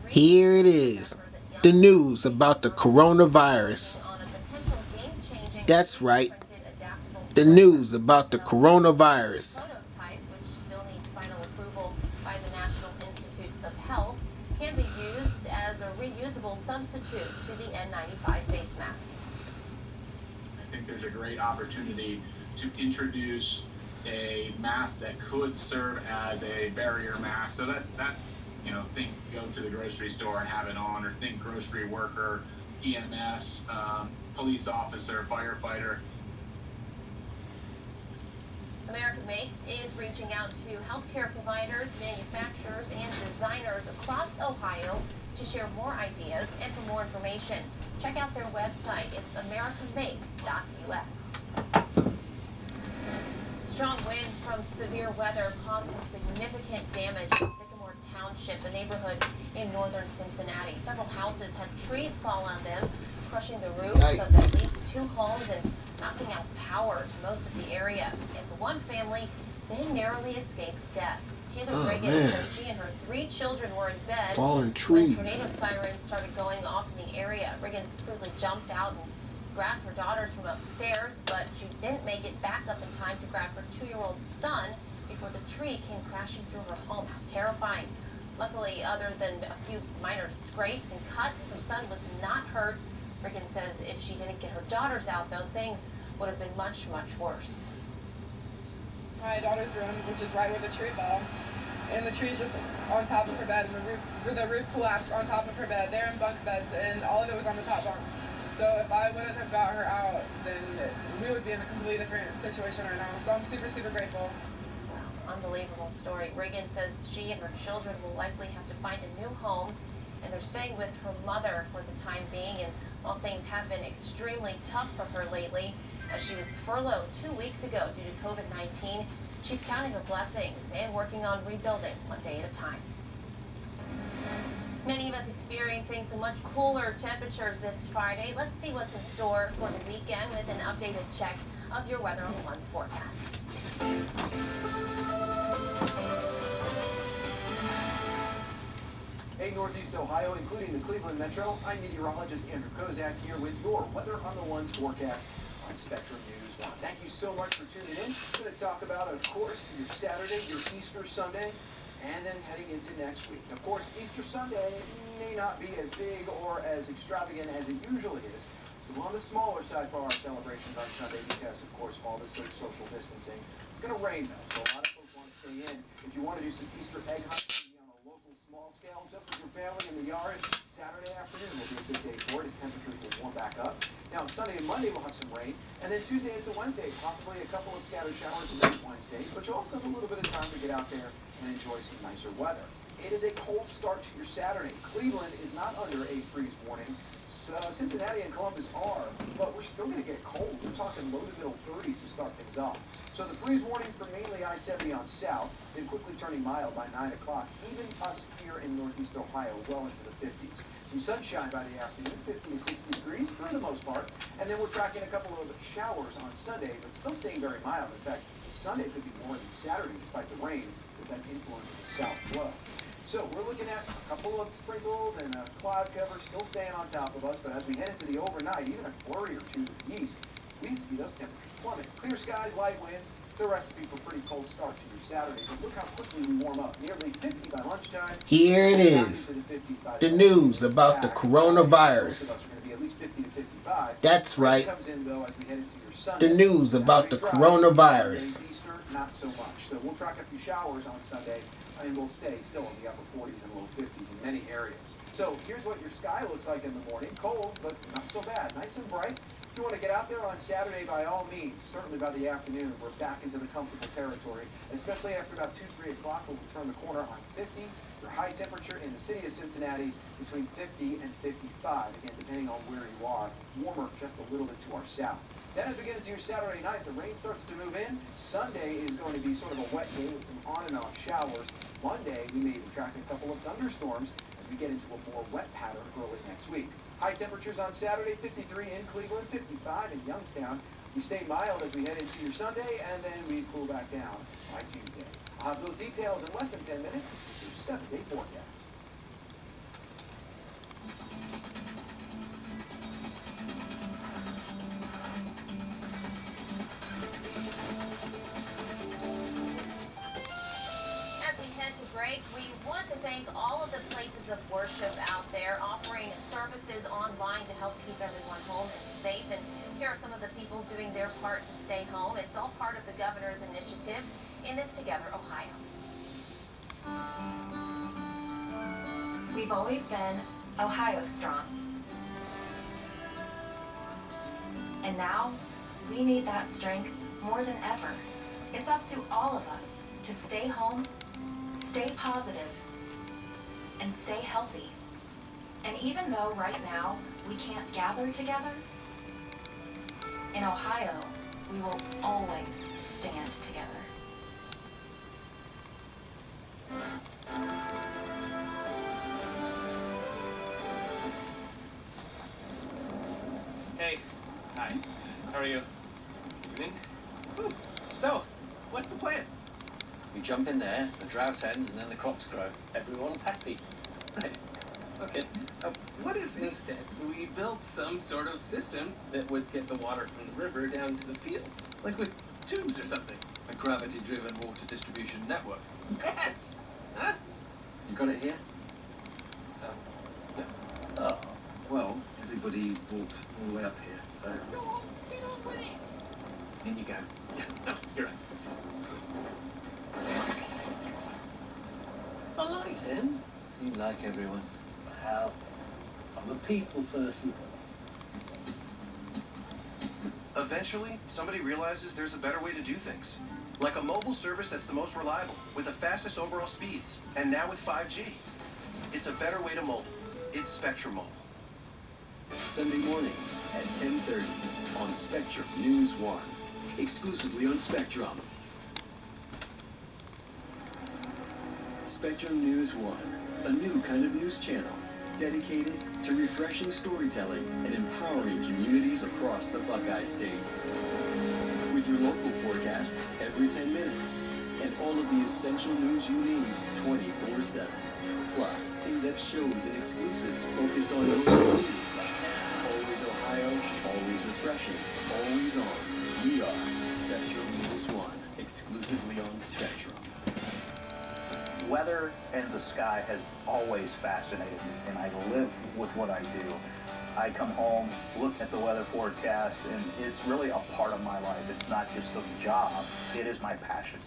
Here it is, the news about the coronavirus. That's right, the news about the coronavirus. Which still needs final approval by the National Institutes of Health, can be used as a reusable substitute to the N95 face mask. I think there's a great opportunity to introduce a mask that could serve as a barrier mask. So that's think go to the grocery store and have it on, or think grocery worker, EMS, police officer, firefighter. American Makes is reaching out to healthcare providers, manufacturers, and designers across Ohio to share more ideas. And for more information, check out their website. It's americanmakes.us. Strong winds from severe weather caused some significant damage in Sycamore Township, a neighborhood in northern Cincinnati. Several houses had trees fall on them, crushing the roofs of at least 2 homes and knocking out power to most of the area. And for one family, they narrowly escaped death. Taylor Riggins says she and her 3 children were in bed fallen trees when tornado sirens started going off in the area. Riggins quickly jumped out and grabbed her daughters from upstairs, but she didn't make it back up in time to grab her 2-year-old son before the tree came crashing through her home. How terrifying. Luckily, other than a few minor scrapes and cuts, her son was not hurt. Riggins says if she didn't get her daughters out, though, things would have been much, much worse. My daughter's room, which is right where the tree fell, and the tree's just on top of her bed, and the roof collapsed on top of her bed. They're in bunk beds, and all of it was on the top bunk. So if I wouldn't have got her out, then we would be in a completely different situation right now. So I'm super, super grateful. Wow, unbelievable story. Riggins says she and her children will likely have to find a new home, and they're staying with her mother for the time being. And while things have been extremely tough for her lately, as she was furloughed 2 weeks ago due to COVID-19, she's counting her blessings and working on rebuilding one day at a time. Many of us experiencing some much cooler temperatures this Friday. Let's see what's in store for the weekend with an updated check of your Weather on the One's forecast. Hey, Northeast Ohio, including the Cleveland Metro, I'm meteorologist Andrew Kozak here with your Weather on the One's forecast on Spectrum News 1. Thank you so much for tuning in. We're going to talk about, of course, your Saturday, your Easter Sunday, and then heading into next week. Of course, Easter Sunday may not be as big or as extravagant as it usually is. So we're on the smaller side for our celebrations on Sunday because, of course, all this social distancing. It's going to rain, though, so a lot of folks want to stay in. If you want to do some Easter egg hunting on a local small scale, just with your family in the yard, Saturday afternoon will be a good day for it as temperatures will warm back up. Now, Sunday and Monday we'll have some rain, and then Tuesday into Wednesday, possibly a couple of scattered showers late Wednesday, but you'll also have a little bit of time to get out there and enjoy some nicer weather. It is a cold start to your Saturday. Cleveland is not under a freeze warning. Cincinnati and Columbus are, but we're still going to get cold. We're talking low to middle 30s to start things off. So the freeze warnings for mainly I-70 on south, then quickly turning mild by 9 o'clock. Even us here in Northeast Ohio, well into the 50s. Some sunshine by the afternoon, 50 to 60 degrees for the most part. And then we're tracking a couple of showers on Sunday, but still staying very mild. In fact, Sunday could be more than Saturday despite the rain with that influence of the south flow. So we're looking at a couple of sprinkles and a cloud cover still staying on top of us, but as we head into the overnight, even a flurry or two to the east, we see those temperatures plummet. Clear skies, light winds, the recipe for pretty cold start to your Saturday. But look how quickly we warm up. Nearly 50 by lunchtime. Here it is, the news about the coronavirus. That's right, the news about the coronavirus. Easter, not so much. So we'll track a few showers on Sunday, and we'll stay still in the upper 40s and low 50s in many areas. So here's what your sky looks like in the morning. Cold, but not so bad. Nice and bright. If you want to get out there on Saturday, by all means, certainly by the afternoon, we're back into the comfortable territory, especially after about 2, 3 o'clock when we turn the corner on 50. Your high temperature in the city of Cincinnati between 50 and 55, again, depending on where you are. Warmer just a little bit to our south. Then as we get into your Saturday night, the rain starts to move in. Sunday is going to be sort of a wet day with some on and off showers. Monday, we may even track a couple of thunderstorms as we get into a more wet pattern early next week. High temperatures on Saturday, 53 in Cleveland, 55 in Youngstown. We stay mild as we head into your Sunday, and then we cool back down by Tuesday. I'll have those details in less than 10 minutes. Your 7-day forecast. break, we want to thank all of the places of worship out there offering services online to help keep everyone home and safe. And here are some of the people doing their part to stay home. It's all part of the governor's initiative in This Together, Ohio. We've always been Ohio strong. And now, we need that strength more than ever. It's up to all of us to stay home, stay positive, and stay healthy. And even though right now we can't gather together, in Ohio, we will always stand together. Hey. Hi. How are you? You in? Whew. So, what's the plan? We jump in there, the drought ends, and then the crops grow. Everyone's happy. Right. Okay. What if instead we built some sort of system that would get the water from the river down to the fields? Like with tubes or something? A gravity-driven water distribution network. Yes! Huh? You got it here? No. Oh. Well, everybody walked all the way up here, so... No, get on with it! In you go. Yeah, no, you're right. I like him. You like everyone. Well, I'm a people person. Eventually, somebody realizes there's a better way to do things. Like a mobile service that's the most reliable, with the fastest overall speeds, and now with 5G. It's a better way to mobile. It's Spectrum Mobile. Sunday mornings at 10:30 on Spectrum News 1. Exclusively on Spectrum. Spectrum News 1, a new kind of news channel dedicated to refreshing storytelling and empowering communities across the Buckeye State. With your local forecast every 10 minutes and all of the essential news you need 24/7. Plus, in-depth shows and exclusives focused on your community. Always Ohio, always refreshing, always on. We are Spectrum News 1, exclusively on Spectrum. Weather and the sky has always fascinated me, and I live with what I do. I come home, look at the weather forecast, and it's really a part of my life. It's not just a job, it is my passion.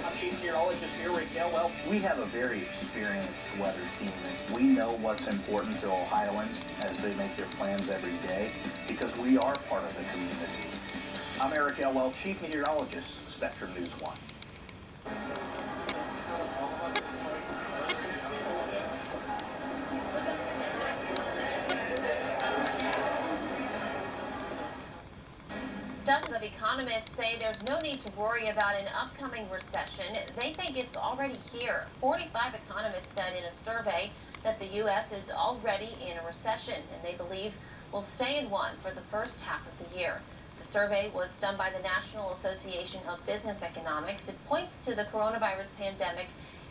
I'm Chief Meteorologist Eric Elwell. We have a very experienced weather team, and we know what's important to Ohioans as they make their plans every day, because we are part of the community. I'm Eric Elwell, Chief Meteorologist, Spectrum News 1. Dozens of economists say there's no need to worry about an upcoming recession. They think it's already here. 45 economists said in a survey that the U.S. is already in a recession, and they believe we'll stay in one for the first half of the year. The survey was done by the National Association of Business Economics. It points to the coronavirus pandemic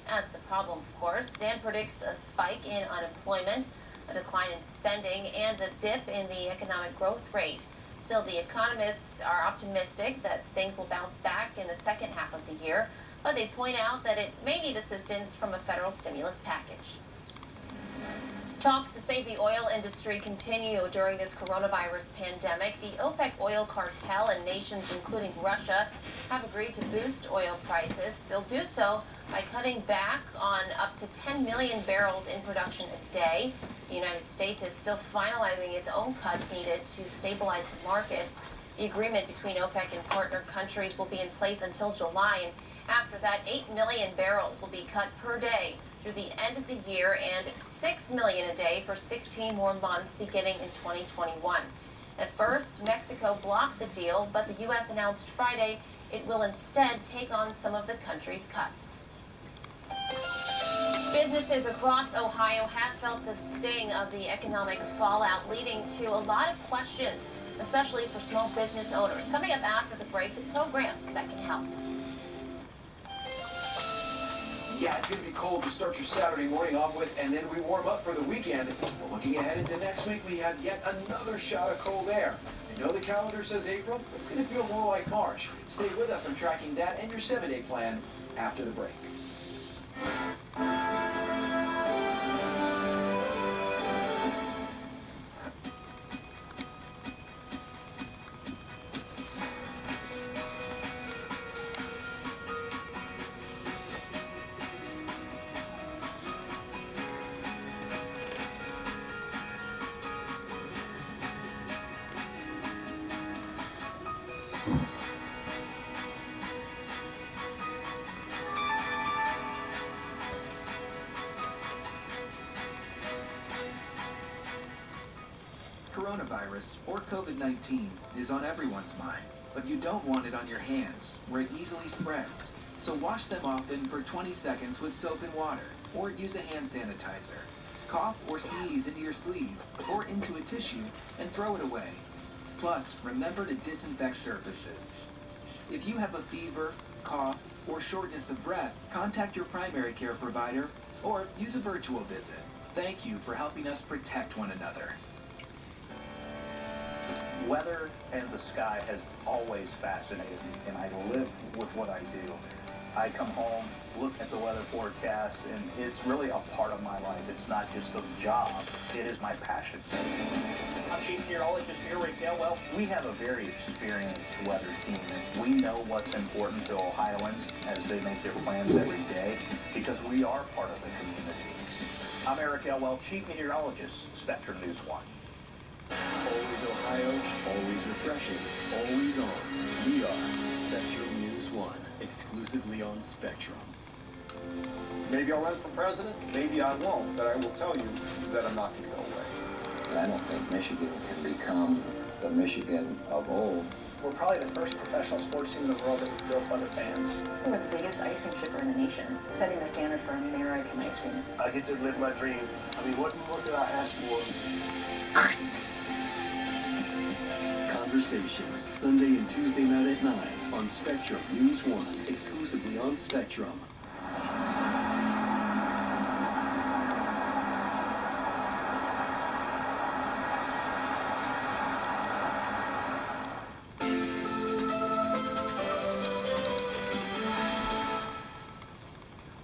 as the problem, of course, and predicts a spike in unemployment, a decline in spending, and a dip in the economic growth rate. Still, the economists are optimistic that things will bounce back in the second half of the year, but they point out that it may need assistance from a federal stimulus package. Talks to save the oil industry continue during this coronavirus pandemic. The OPEC oil cartel and nations, including Russia, have agreed to boost oil prices. They'll do so by cutting back on up to 10 million barrels in production a day. The United States is still finalizing its own cuts needed to stabilize the market. The agreement between OPEC and partner countries will be in place until July, and after that, 8 million barrels will be cut per day through the end of the year and 6 million a day for 16 more months beginning in 2021. At first, Mexico blocked the deal, but the U.S. announced Friday it will instead take on some of the country's cuts. Businesses across Ohio have felt the sting of the economic fallout, leading to a lot of questions, especially for small business owners. Coming up after the break, the programs that can help. Yeah, it's going to be cold to start your Saturday morning off with, and then we warm up for the weekend. But looking ahead into next week, we have yet another shot of cold air. I know the calendar says April, but it's going to feel more like March. Stay with us. I'm tracking that and your 7-day plan after the break. coronavirus, or COVID-19, is on everyone's mind, but you don't want it on your hands, where it easily spreads. So wash them often for 20 seconds with soap and water, or use a hand sanitizer. Cough or sneeze into your sleeve, or into a tissue, and throw it away. Plus, remember to disinfect surfaces. If you have a fever, cough, or shortness of breath, contact your primary care provider, or use a virtual visit. Thank you for helping us protect one another. Weather and the sky has always fascinated me, and I live with what I do. I come home, look at the weather forecast, and it's really a part of my life. It's not just a job, it is my passion. I'm Chief Meteorologist here, Rick Galwell. We have a very experienced weather team, and we know what's important to Ohioans as they make their plans every day, because we are part of the community. I'm Eric Elwell, Chief Meteorologist, Spectrum News 1. Always Ohio, always refreshing, always on. We are Spectrum News 1, exclusively on Spectrum. Maybe I'll run for president, maybe I won't, but I will tell you that I'm not going to go away. I don't think Michigan can become the Michigan of old. We're probably the first professional sports team in the world that was built by the fans. We're the biggest ice cream shipper in the nation, setting the standard for American ice cream. I get to live my dream. I mean, what did I ask for? Conversations, Sunday and Tuesday night at 9 on Spectrum News 1, exclusively on Spectrum.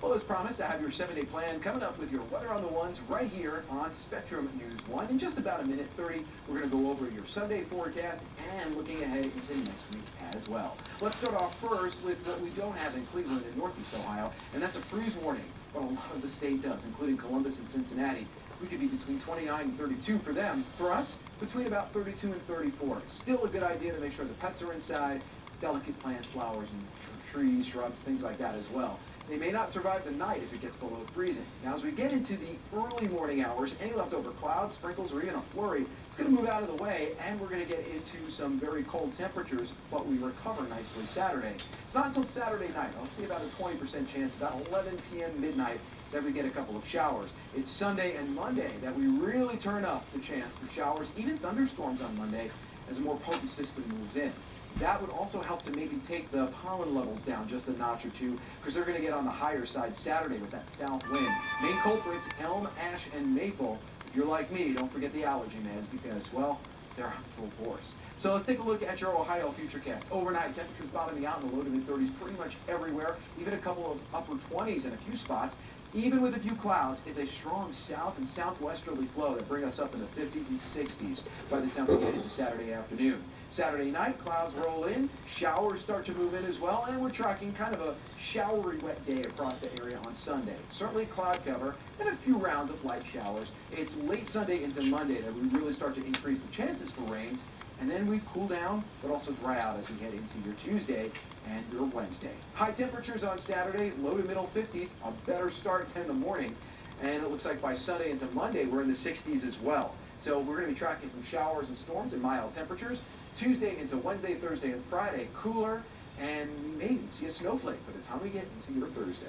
Well, as promised, I have your 7-day plan coming up with your weather on the ones right here on Spectrum News 1. In just about a minute 30, we're going to go over your Sunday forecast and looking ahead into next week as well. Let's start off first with what we don't have in Cleveland and Northeast Ohio, and that's a freeze warning. But a lot of the state does, including Columbus and Cincinnati. We could be between 29 and 32 for them. For us, between about 32 and 34. Still a good idea to make sure the pets are inside, delicate plants, flowers, and trees, shrubs, things like that as well. They may not survive the night if it gets below freezing. Now, as we get into the early morning hours, any leftover clouds, sprinkles, or even a flurry, it's going to move out of the way, and we're going to get into some very cold temperatures, but we recover nicely Saturday. It's not until Saturday night. I'll see about a 20% chance, about 11 p.m. midnight, that we get a couple of showers. It's Sunday and Monday that we really turn up the chance for showers, even thunderstorms on Monday, as a more potent system moves in. That would also help to maybe take the pollen levels down just a notch or two, because they're going to get on the higher side Saturday with that south wind. Main culprits, elm, ash, and maple. If you're like me, don't forget the allergy meds, because, well, they're on full force. So let's take a look at your Ohio Futurecast. Overnight, temperatures bottoming out in the low to mid-30s pretty much everywhere, even a couple of upper 20s in a few spots. Even with a few clouds, it's a strong south and southwesterly flow that bring us up in the 50s and 60s by the time we get into Saturday afternoon. Saturday night, clouds roll in, showers start to move in as well, and we're tracking kind of a showery wet day across the area on Sunday. Certainly cloud cover and a few rounds of light showers. It's late Sunday into Monday that we really start to increase the chances for rain, and then we cool down, but also dry out as we head into your Tuesday and your Wednesday. High temperatures on Saturday, low to middle 50s, a better start than the morning, and it looks like by Sunday into Monday, we're in the 60s as well. So we're going to be tracking some showers and storms and mild temperatures. Tuesday into Wednesday, Thursday, and Friday, cooler, and we may even see a snowflake by the time we get into your Thursday.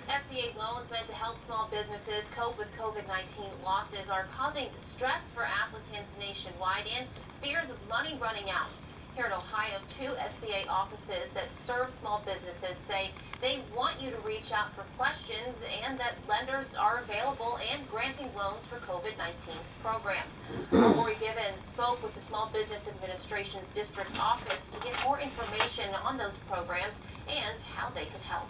SBA loans meant to help small businesses cope with COVID-19 losses are causing stress for applicants nationwide and fears of money running out. Here in Ohio, 2 SBA offices that serve small businesses say they want you to reach out for questions and that lenders are available and granting loans for COVID-19 programs. Rory Gibbons spoke with the Small Business Administration's district office to get more information on those programs and how they could help.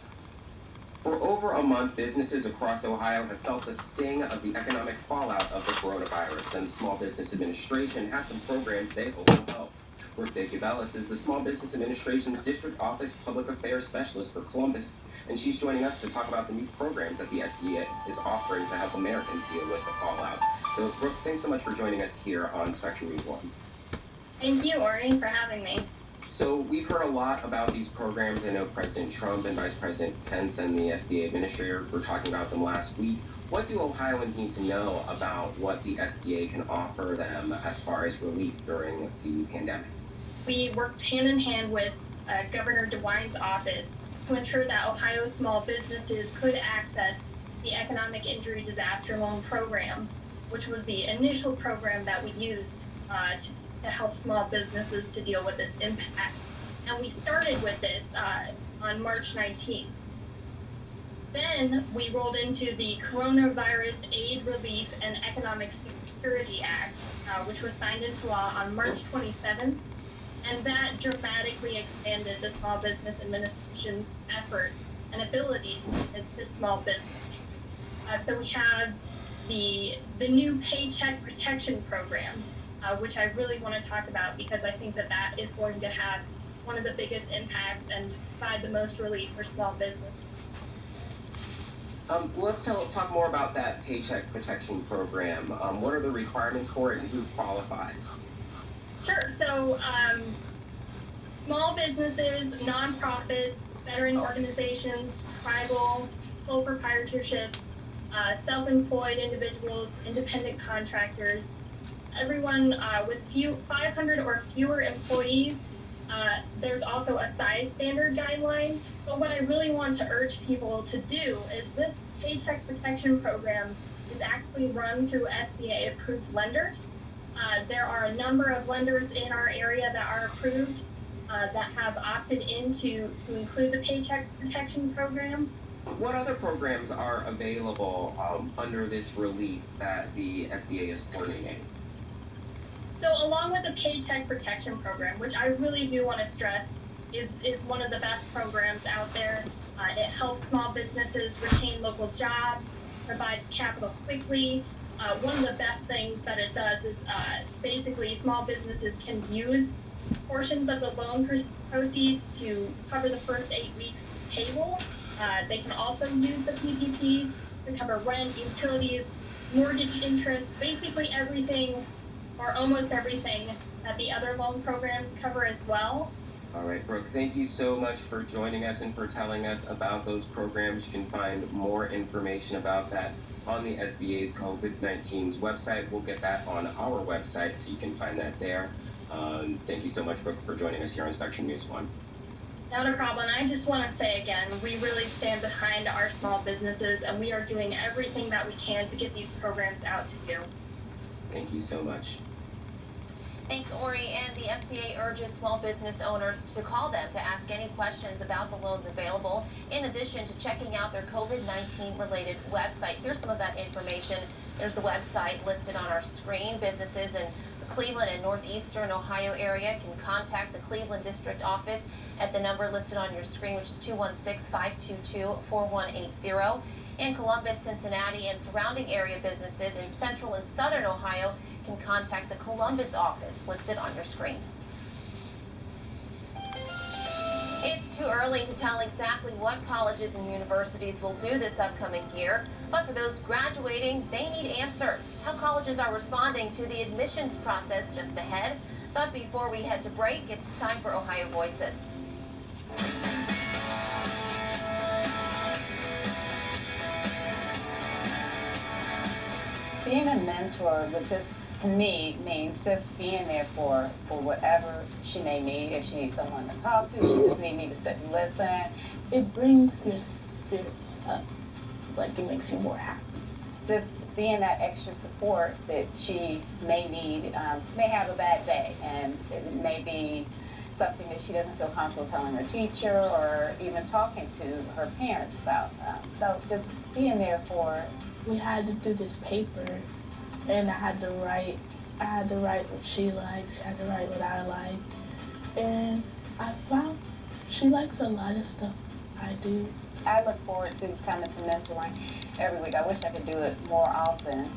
For over a month, businesses across Ohio have felt the sting of the economic fallout of the coronavirus, and the Small Business Administration has some programs they hope will help. Brooke Cabellis is the Small Business Administration's District Office Public Affairs Specialist for Columbus, and she's joining us to talk about the new programs that the SBA is offering to help Americans deal with the fallout. So, Brooke, thanks so much for joining us here on Spectrum News 1. Thank you, Ori, for having me. So we've heard a lot about these programs. I know President Trump and Vice President Pence and the SBA administrator were talking about them last week. What do Ohioans need to know about what the SBA can offer them as far as relief during the pandemic? We worked hand in hand with Governor DeWine's office to ensure that Ohio small businesses could access the Economic Injury Disaster Loan Program, which was the initial program that we used to help small businesses to deal with this impact. And we started with this on March 19th. Then we rolled into the Coronavirus Aid, Relief, and Economic Security Act, which was signed into law on March 27th. And that dramatically expanded the Small Business Administration's effort and ability to assist small business. So we have the new Paycheck Protection Program, which I really want to talk about because I think that that is going to have one of the biggest impacts and provide the most relief for small business. Let's talk more about that Paycheck Protection Program. What are the requirements for it and who qualifies? Sure. So small businesses, nonprofits, veteran organizations, tribal, sole proprietorship, self-employed individuals, independent contractors, everyone with 500 or fewer employees. There's also a size standard guideline, but what I really want to urge people to do is this Paycheck Protection Program is actually run through SBA approved lenders. There are a number of lenders in our area that are approved that have opted in to include the Paycheck Protection Program. What other programs are available under this relief that the SBA is coordinating? So along with the Paycheck Protection Program, which I really do want to stress is one of the best programs out there. It helps small businesses retain local jobs, provides capital quickly. One of the best things that it does is basically small businesses can use portions of the loan proceeds to cover the first 8 weeks payroll. They can also use the PPP to cover rent, utilities, mortgage interest, basically everything or almost everything that the other loan programs cover as well. All right, Brooke, thank you so much for joining us and for telling us about those programs. You can find more information about that on the SBA's COVID-19's website. We'll get that on our website, so you can find that there. Thank you so much, Brooke, for joining us here on Spectrum News 1. Not a problem. I just want to say again, we really stand behind our small businesses, and we are doing everything that we can to get these programs out to you. Thank you so much. Thanks, Ori. And the SBA urges small business owners to call them to ask any questions about the loans available, in addition to checking out their COVID-19 related website. Here's some of that information. There's the website listed on our screen. Businesses in the Cleveland and northeastern Ohio area can contact the Cleveland District Office at the number listed on your screen, which is 216-522-4180. In Columbus, Cincinnati, and surrounding area businesses in central and southern Ohio can contact the Columbus office listed on your screen. It's too early to tell exactly what colleges and universities will do this upcoming year, but for those graduating, they need answers. How colleges are responding to the admissions process just ahead. But before we head to break, it's time for Ohio Voices. Being a mentor would just, to me, means just being there for whatever she may need. If she needs someone to talk to, she just needs me to sit and listen. It brings your spirits up, like it makes you more happy. Just being that extra support that she may need, may have a bad day, and it may be something that she doesn't feel comfortable telling her teacher or even talking to her parents about. So just being there for her. We had to do this paper, and I had to write what she likes, I had to write what I like, and I found she likes a lot of stuff I do. I look forward to coming to mentoring every week. I wish I could do it more often,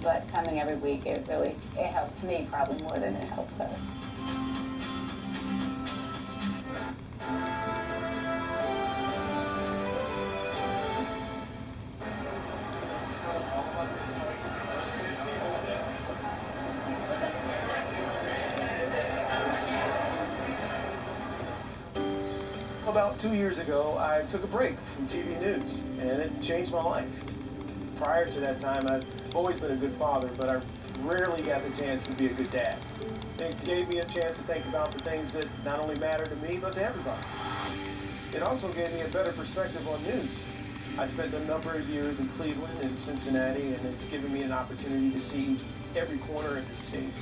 but coming every week, it helps me probably more than it helps her. about 2 years ago, I took a break from TV news, and it changed my life. Prior to that time, I've always been a good father, but I rarely got the chance to be a good dad. It gave me a chance to think about the things that not only matter to me, but to everybody. It also gave me a better perspective on news. I spent a number of years in Cleveland and Cincinnati, and it's given me an opportunity to see every corner of the state.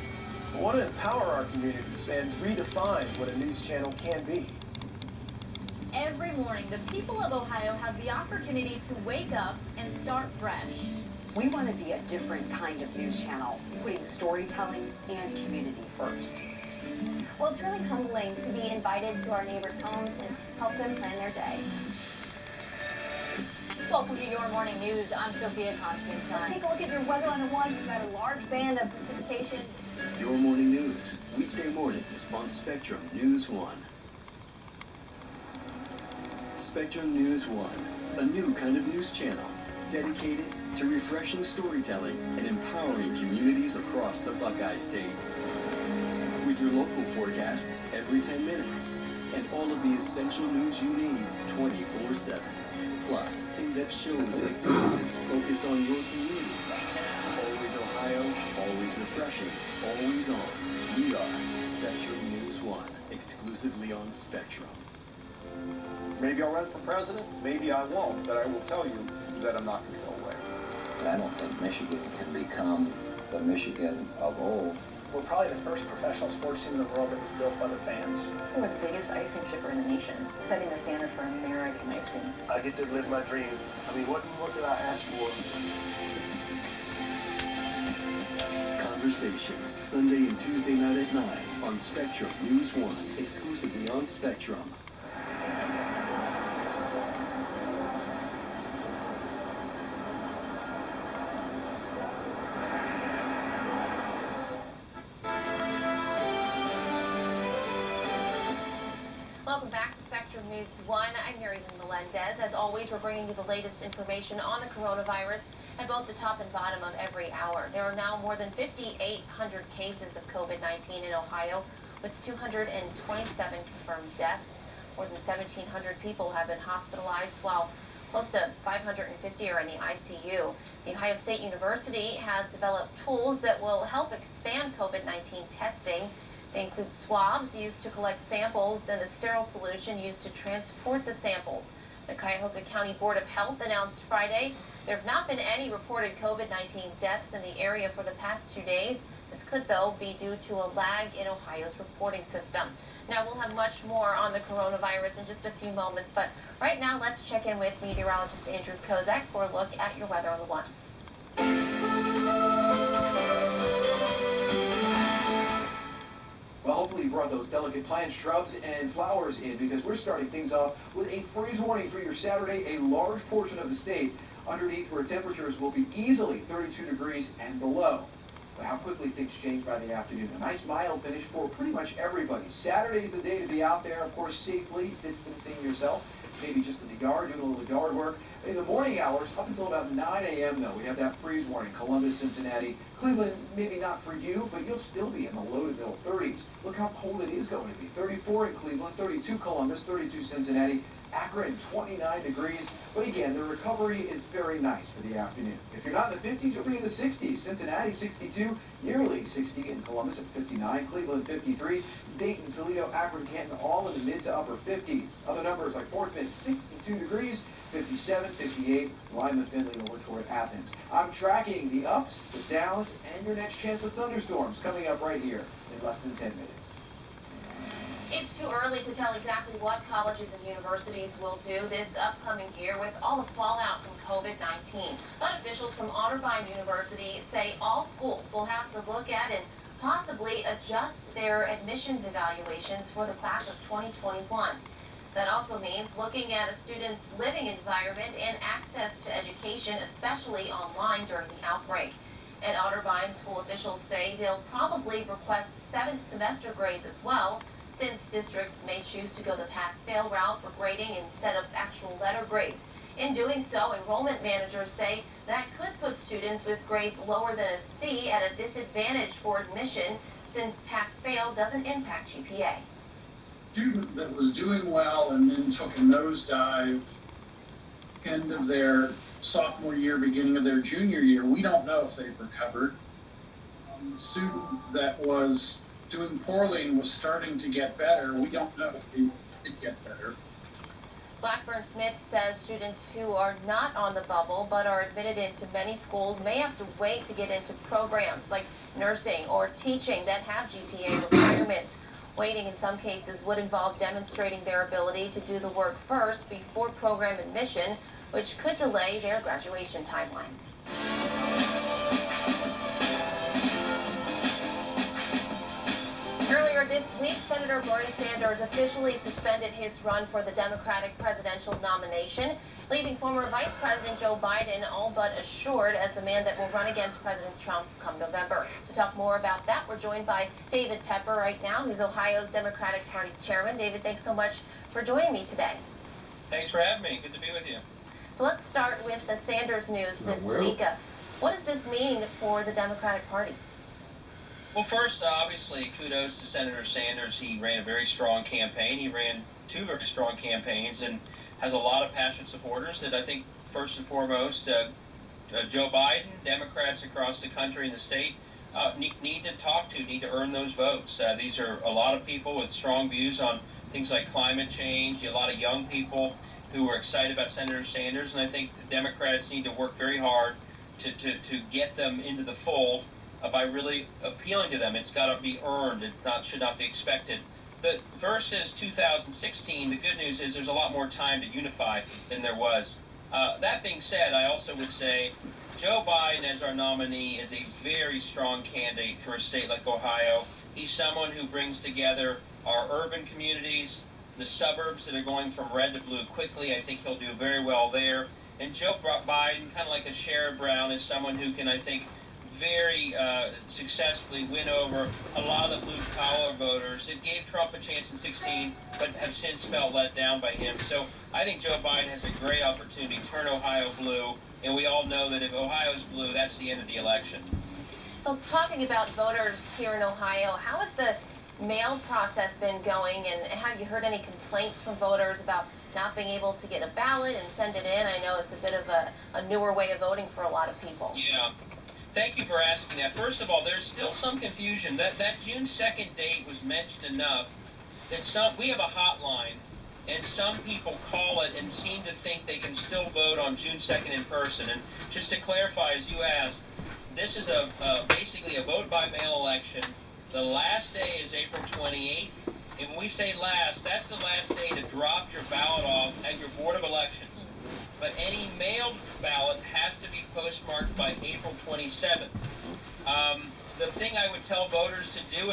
I want to empower our communities and redefine what a news channel can be. Every morning, the people of Ohio have the opportunity to wake up and start fresh. We want to be a different kind of news channel, putting storytelling and community first. Well, it's really humbling to be invited to our neighbors' homes and help them plan their day. Welcome to Your Morning News. I'm Sophia Constantine. Let's take a look at your weather on the ones. We've got a large band of precipitation. Your Morning News, weekday mornings on Spectrum News 1. Spectrum News 1, a new kind of news channel dedicated to refreshing storytelling and empowering communities across the Buckeye State. With your local forecast every 10 minutes and all of the essential news you need 24/7. Plus, in-depth shows and exclusives focused on your community. Always Ohio, always refreshing, always on. We are Spectrum News 1, exclusively on Spectrum. Maybe I'll run for president, maybe I won't, but I will tell you that I'm not going to go away. I don't think Michigan can become the Michigan of old. We're probably the first professional sports team in the world that was built by the fans. We're the biggest ice cream shipper in the nation, setting the standard for American ice cream. I get to live my dream. I mean, what could I ask for? Conversations, Sunday and Tuesday night at 9 on Spectrum News 1, exclusively on Spectrum. Welcome back to Spectrum News 1. I'm Mary Lynn Melendez. As always, we're bringing you the latest information on the coronavirus at both the top and bottom of every hour. There are now more than 5,800 cases of COVID-19 in Ohio, with 227 confirmed deaths. More than 1,700 people have been hospitalized, while close to 550 are in the ICU. The Ohio State University has developed tools that will help expand COVID-19 testing. They include swabs used to collect samples and a sterile solution used to transport the samples. The Cuyahoga County Board of Health announced Friday there have not been any reported COVID-19 deaths in the area for the past 2 days. This could, though, be due to a lag in Ohio's reporting system. Now, we'll have much more on the coronavirus in just a few moments, but right now, let's check in with meteorologist Andrew Kozak for a look at your weather on the ones. Well, hopefully you brought those delicate plants, shrubs, and flowers in, because we're starting things off with a freeze warning for your Saturday. A large portion of the state underneath where temperatures will be easily 32 degrees and below. But how quickly things change by the afternoon. A nice mild finish for pretty much everybody. Saturday's the day to be out there, of course, safely distancing yourself. Maybe just in the yard, doing a little yard work. In the morning hours, up until about 9 a.m., though, we have that freeze warning. Columbus, Cincinnati, Cleveland, maybe not for you, but you'll still be in the low to middle 30s. Look how cold it is going to be. 34 in Cleveland, 32 Columbus, 32 Cincinnati, Akron, 29 degrees. But again, the recovery is very nice for the afternoon. If you're not in the 50s, you'll be in the 60s. Cincinnati, 62, nearly 60 in Columbus at 59, Cleveland, 53, Dayton, Toledo, Akron, Canton, all in the mid to upper 50s. Other numbers like Fort Smith, 62 degrees, 57, 58, Lima, Findlay, over toward Athens. I'm tracking the ups, the downs, and your next chance of thunderstorms coming up right here in less than 10 minutes. It's too early to tell exactly what colleges and universities will do this upcoming year with all the fallout from COVID-19. But officials from Otterbein University say all schools will have to look at and possibly adjust their admissions evaluations for the class of 2021. That also means looking at a student's living environment and access to education, especially online during the outbreak. At Otterbein, school officials say they'll probably request 7th semester grades as well, since districts may choose to go the pass-fail route for grading instead of actual letter grades. In doing so, enrollment managers say that could put students with grades lower than a C at a disadvantage for admission, since pass-fail doesn't impact GPA. student that was doing well and then took a nosedive end of their sophomore year, beginning of their junior year. We don't know if they've recovered. The student that was doing poorly and was starting to get better, we don't know if they did get better. Blackburn Smith says students who are not on the bubble but are admitted into many schools may have to wait to get into programs like nursing or teaching that have GPA requirements. Waiting in some cases would involve demonstrating their ability to do the work first before program admission, which could delay their graduation timeline. Earlier this week, Senator Bernie Sanders officially suspended his run for the Democratic presidential nomination, leaving former Vice President Joe Biden all but assured as the man that will run against President Trump come November. To talk more about that, we're joined by David Pepper right now, who's Ohio's Democratic Party chairman. David, thanks so much for joining me today. Thanks for having me. Good to be with you. So let's start with the Sanders news this week. What does this mean for the Democratic Party? Well, first, obviously, kudos to Senator Sanders. He ran a very strong campaign. He ran two very strong campaigns and has a lot of passionate supporters that I think, first and foremost, Joe Biden, Democrats across the country and the state need to talk to, need to earn those votes. These are a lot of people with strong views on things like climate change, a lot of young people who are excited about Senator Sanders, and I think the Democrats need to work very hard to get them into the fold by really appealing to them. It's got to be earned. It should not be expected. But versus 2016, the good news is there's a lot more time to unify than there was. That being said, I also would say Joe Biden as our nominee is a very strong candidate for a state like Ohio. He's someone who brings together our urban communities, the suburbs that are going from red to blue quickly. I think he'll do very well there. And Joe Biden, kind of like a Sherrod Brown, is someone who can, I think, very successfully win over a lot of the blue-collar voters. It gave Trump a chance in 2016, but have since felt let down by him. So I think Joe Biden has a great opportunity to turn Ohio blue, and we all know that if Ohio's blue, that's the end of the election. So talking about voters here in Ohio, how has the mail process been going, and have you heard any complaints from voters about not being able to get a ballot and send it in? I know it's a bit of a newer way of voting for a lot of people. Yeah. Thank you for asking that. First of all, there's still some confusion. That June 2nd date was mentioned enough that we have a hotline, and some people call it and seem to think they can still vote on June 2nd in person. And just to clarify, as you asked, this is basically a vote-by-mail election. The last day is April 28th. And when we say last, that's the last day to drop your ballot off at your Board of Elections. But any mailed ballot has to be postmarked by April 27th. The thing I would tell voters to do